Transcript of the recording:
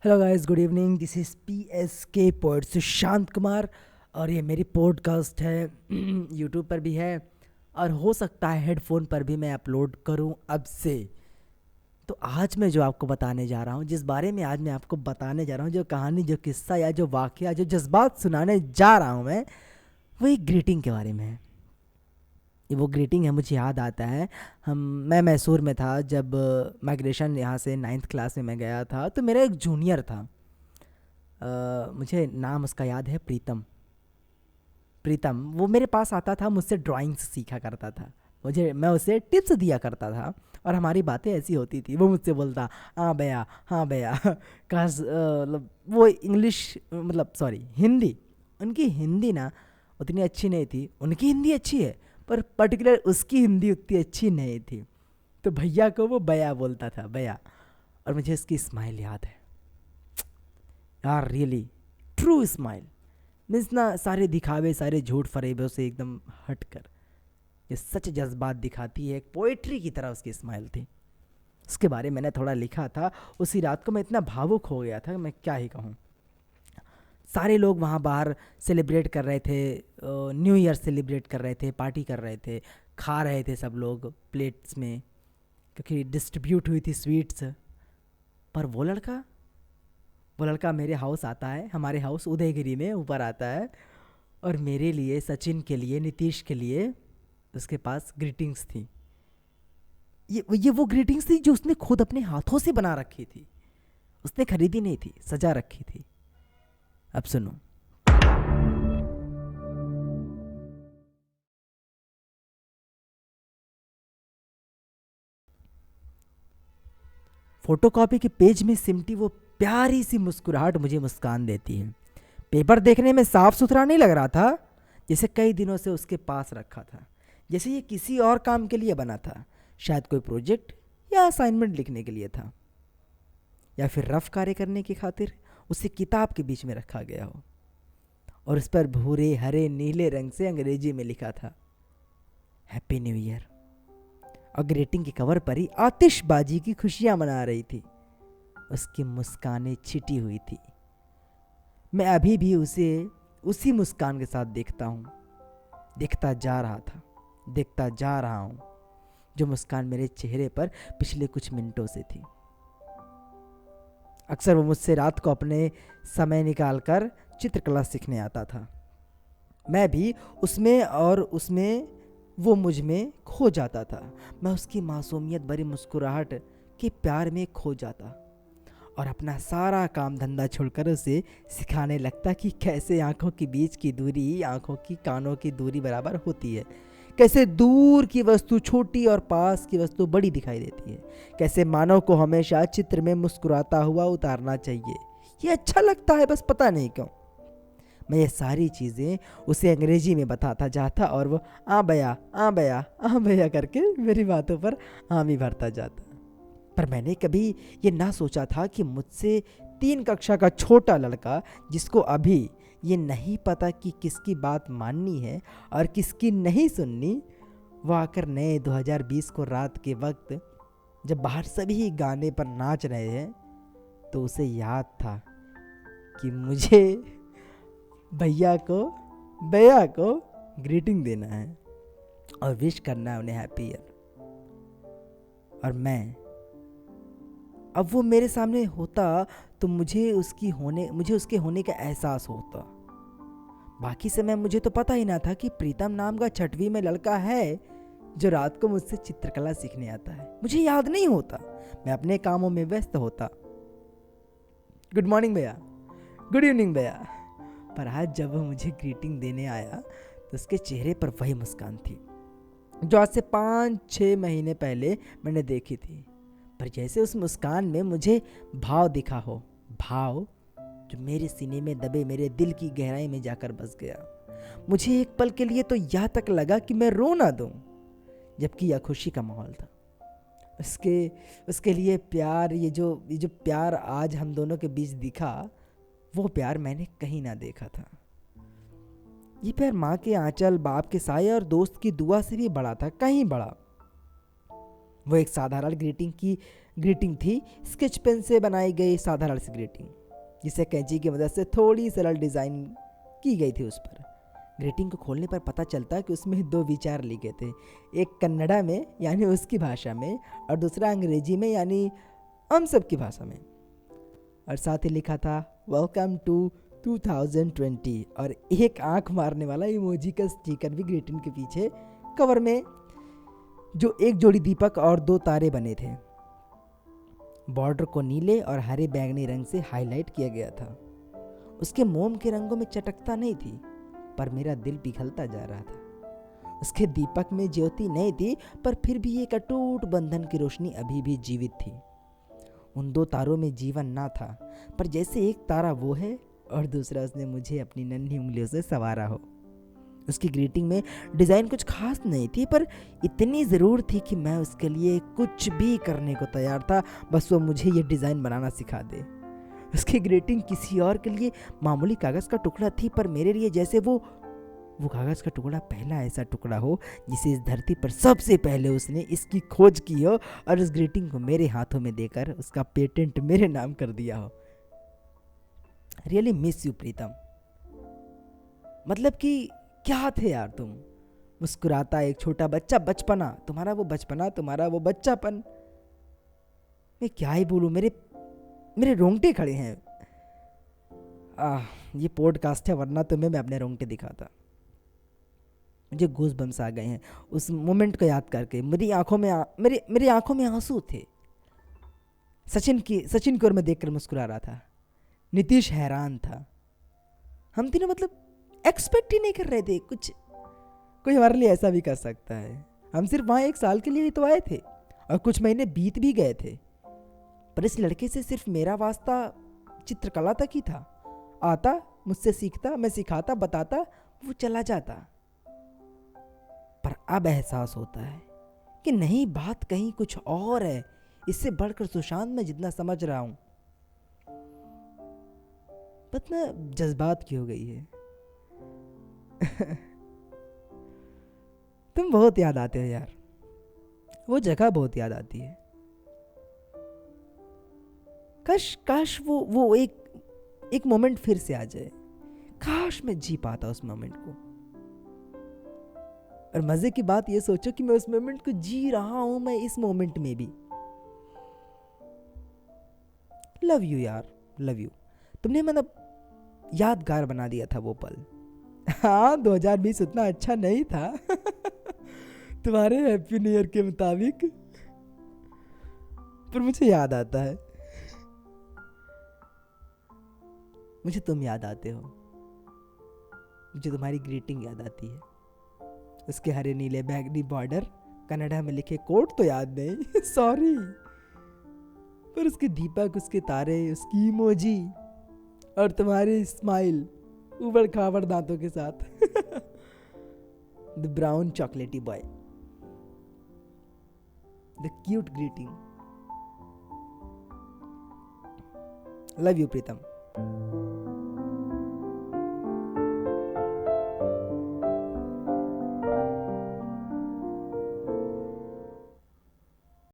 Hello guys, good evening. This is PSK poet Sushant Kumar और ये मेरी पॉडकास्ट है। यूट्यूब पर भी है और हो सकता है हेडफोन पर भी मैं अपलोड करूं अब से। तो आज मैं जो आपको बताने जा रहा हूं, जिस बारे में आज मैं आपको बताने जा रहा हूं, जो कहानी, जो किस्सा या जो वाकया, जो जज्बात सुनाने जा रहा हूं मैं, वो एक ग्रीटिंग के बारे में है। ये वो ग्रीटिंग है, मुझे याद आता है। मैं मैसूर में था जब माइग्रेशन यहाँ से 9th क्लास में मैं गया था। तो मेरा एक जूनियर था, मुझे नाम उसका याद है, प्रीतम। प्रीतम वो मेरे पास आता था, मुझसे ड्राइंग्स सीखा करता था। मैं उसे टिप्स दिया करता था और हमारी बातें ऐसी होती थी। वो मुझसे बोलता, हाँ भैया, हाँ भैया। काश मतलब वो इंग्लिश, मतलब सॉरी, हिंदी, उनकी हिंदी ना उतनी अच्छी नहीं थी। उनकी हिंदी अच्छी है पर पर्टिकुलर उसकी हिंदी उतनी अच्छी नहीं थी। तो भैया को वो भैया बोलता था, भैया। और मुझे उसकी स्माइल याद है यार, रियली ट्रू स्माइल। मीन्स ना, सारे दिखावे, सारे झूठ फरेबों से एकदम हटकर ये सच जज्बात दिखाती है। एक पोएट्री की तरह उसकी स्माइल थी। उसके बारे में मैंने थोड़ा लिखा था। उसी रात को मैं इतना भावुक हो गया था, मैं क्या ही कहूँ। सारे लोग वहाँ बाहर सेलिब्रेट कर रहे थे, न्यू ईयर सेलिब्रेट कर रहे थे, पार्टी कर रहे थे, खा रहे थे सब लोग प्लेट्स में, क्योंकि डिस्ट्रीब्यूट हुई थी स्वीट्स। पर वो लड़का मेरे हाउस आता है, हमारे हाउस उदयगिरी में ऊपर आता है, और मेरे लिए, सचिन के लिए, नीतीश के लिए उसके पास ग्रीटिंग्स थी। ये वो ग्रीटिंग्स थी जो उसने खुद अपने हाथों से बना रखी थी। उसने खरीदी नहीं थी, सजा रखी थी। अब सुनो। फोटोकॉपी के पेज में सिमटी वो प्यारी सी मुस्कुराहट मुझे मुस्कान देती है। पेपर देखने में साफ सुथरा नहीं लग रहा था, जैसे कई दिनों से उसके पास रखा था, जैसे ये किसी और काम के लिए बना था। शायद कोई प्रोजेक्ट या असाइनमेंट लिखने के लिए था, या फिर रफ कार्य करने की खातिर उसे किताब के बीच में रखा गया हो। और उस पर भूरे, हरे, नीले रंग से अंग्रेजी में लिखा था, हैप्पी न्यू ईयर। और ग्रीटिंग के कवर पर ही आतिशबाजी की खुशियां मना रही थी। उसकी मुस्कानें छिटी हुई थी। मैं अभी भी उसे उसी मुस्कान के साथ देखता हूँ, देखता जा रहा था, देखता जा रहा हूँ, जो मुस्कान मेरे चेहरे पर पिछले कुछ मिनटों से थी। अक्सर वो मुझसे रात को अपने समय निकालकर चित्रकला सीखने आता था। मैं भी उसमें, और उसमें वो मुझ में खो जाता था। मैं उसकी मासूमियत भरी मुस्कुराहट के प्यार में खो जाता और अपना सारा काम धंधा छोड़कर उसे सिखाने लगता कि कैसे आंखों के बीच की दूरी आंखों की कानों की दूरी बराबर होती है, कैसे दूर की वस्तु छोटी और पास की वस्तु बड़ी दिखाई देती है, कैसे मानव को हमेशा चित्र में मुस्कुराता हुआ उतारना चाहिए। ये अच्छा लगता है, बस पता नहीं क्यों। मैं ये सारी चीज़ें उसे अंग्रेजी में बताता जाता और वो आ भैया, आ भैया, आ भैया करके मेरी बातों पर हामी भरता जाता। पर मैंने कभी ये ना सोचा था कि मुझसे 3 कक्षा का छोटा लड़का, जिसको अभी ये नहीं पता कि किसकी बात माननी है और किसकी नहीं सुननी, वो आकर नए 2020 को रात के वक्त, जब बाहर सभी गाने पर नाच रहे हैं, तो उसे याद था कि मुझे भैया को ग्रीटिंग देना है और विश करना है उन्हें हैप्पी ईयर। और मैं, अब वो मेरे सामने होता तो मुझे उसके होने का एहसास होता। बाकी समय मुझे तो पता ही ना था कि प्रीतम नाम का 6वीं में लड़का है जो रात को मुझसे चित्रकला सीखने आता है। मुझे याद नहीं होता, मैं अपने कामों में व्यस्त होता। गुड मॉर्निंग भैया, गुड इवनिंग भैया। पर आज जब वो मुझे ग्रीटिंग देने आया तो उसके चेहरे पर वही मुस्कान थी जो आज से 5-6 महीने पहले मैंने देखी थी। पर जैसे उस मुस्कान में मुझे भाव दिखा हो, भाव जो मेरे सीने में दबे मेरे दिल की गहराई में जाकर बस गया। मुझे एक पल के लिए तो यह तक लगा कि मैं रो ना दूं, जबकि यह खुशी का माहौल था। उसके उसके लिए प्यार, ये जो प्यार आज हम दोनों के बीच दिखा, वो प्यार मैंने कहीं ना देखा था। ये प्यार माँ के आंचल, बाप के साए और दोस्त की दुआ से भी बड़ा था, कहीं बड़ा। वो एक साधारण ग्रीटिंग की ग्रीटिंग थी स्केच पेन से बनाई गई साधारण सी ग्रीटिंग, जिसे कैंची की मदद से थोड़ी सरल डिज़ाइन की गई थी उस पर। ग्रीटिंग को खोलने पर पता चलता कि उसमें 2 विचार लिखे थे, एक कन्नड़ा में यानी उसकी भाषा में, और दूसरा अंग्रेजी में यानी हम सब की भाषा में। और साथ ही लिखा था वेलकम टू 2020 और एक आंख मारने वाला इमोजी का स्टिकर भी ग्रीटिंग के पीछे कवर में, जो एक जोड़ी दीपक और 2 तारे बने थे। बॉर्डर को नीले और हरे बैंगनी रंग से हाईलाइट किया गया था। उसके मोम के रंगों में चटकता नहीं थी, पर मेरा दिल पिघलता जा रहा था। उसके दीपक में ज्योति नहीं थी, पर फिर भी एक अटूट बंधन की रोशनी अभी भी जीवित थी। उन 2 तारों में जीवन ना था, पर जैसे एक तारा वो है और दूसरा उसने मुझे अपनी नन्ही उंगलियों से संवारा हो। उसकी ग्रीटिंग में डिज़ाइन कुछ खास नहीं थी, पर इतनी ज़रूर थी कि मैं उसके लिए कुछ भी करने को तैयार था, बस वो मुझे ये डिज़ाइन बनाना सिखा दे। उसकी ग्रीटिंग किसी और के लिए मामूली कागज़ का टुकड़ा थी, पर मेरे लिए जैसे वो कागज़ का टुकड़ा पहला ऐसा टुकड़ा हो जिसे इस धरती पर सबसे पहले उसने इसकी खोज की हो और इस ग्रीटिंग को मेरे हाथों में देकर उसका पेटेंट मेरे नाम कर दिया हो। रियली मिस यू प्रीतम। मतलब कि क्या थे यार तुम। मुस्कुराता एक छोटा बच्चा, बचपना, तुम्हारा वो बचपना, तुम्हारा वो बच्चापन। मैं क्या ही बोलूँ, मेरे रोंगटे खड़े हैं। ये पॉडकास्ट है, वरना तुम्हें मैं अपने रोंगटे दिखाता। मुझे गूज़ बम्स आ गए हैं उस मोमेंट को याद करके। मेरी आंखों में आंसू थे। सचिन की ओर मैं देखकर मुस्कुरा रहा था। नीतीश हैरान था। हम तीनों मतलब एक्सपेक्ट ही नहीं कर रहे थे कुछ कोई हमारे लिए ऐसा भी कर सकता है। हम सिर्फ वहाँ 1 साल के लिए ही तो आए थे और कुछ महीने बीत भी गए थे, पर इस लड़के से सिर्फ मेरा वास्ता चित्रकला तक ही था। आता, मुझसे सीखता, मैं सिखाता, बताता, वो चला जाता। पर अब एहसास होता है कि नहीं, बात कहीं कुछ और है। इससे बढ़कर सुशांत मैं जितना समझ रहा हूँ। पता जज्बात की हो गई है। तुम बहुत याद आते हो यार, वो जगह बहुत याद आती है। काश वो एक मोमेंट फिर से आ जाए। काश मैं जी पाता उस मोमेंट को। और मजे की बात ये सोचो कि मैं उस मोमेंट को जी रहा हूं, मैं इस मोमेंट में भी। लव यू यार, लव यू। तुमने मतलब यादगार बना दिया था वो पल। हाँ, 2020 उतना अच्छा नहीं था तुम्हारे हैप्पी न्यू ईयर के मुताबिक, पर मुझे याद आता है। मुझे तुम याद आते हो, मुझे तुम्हारी ग्रीटिंग याद आती है। उसके हरे नीले बैगनी बॉर्डर, कन्नड़ा में लिखे कोट तो याद नहीं सॉरी, पर उसके दीपक, उसके तारे, उसकी इमोजी और तुम्हारी स्माइल उबड़ खाबड़ दांतों के साथ द ब्राउन चॉकलेटी boy, the cute greeting. Love you Pritam.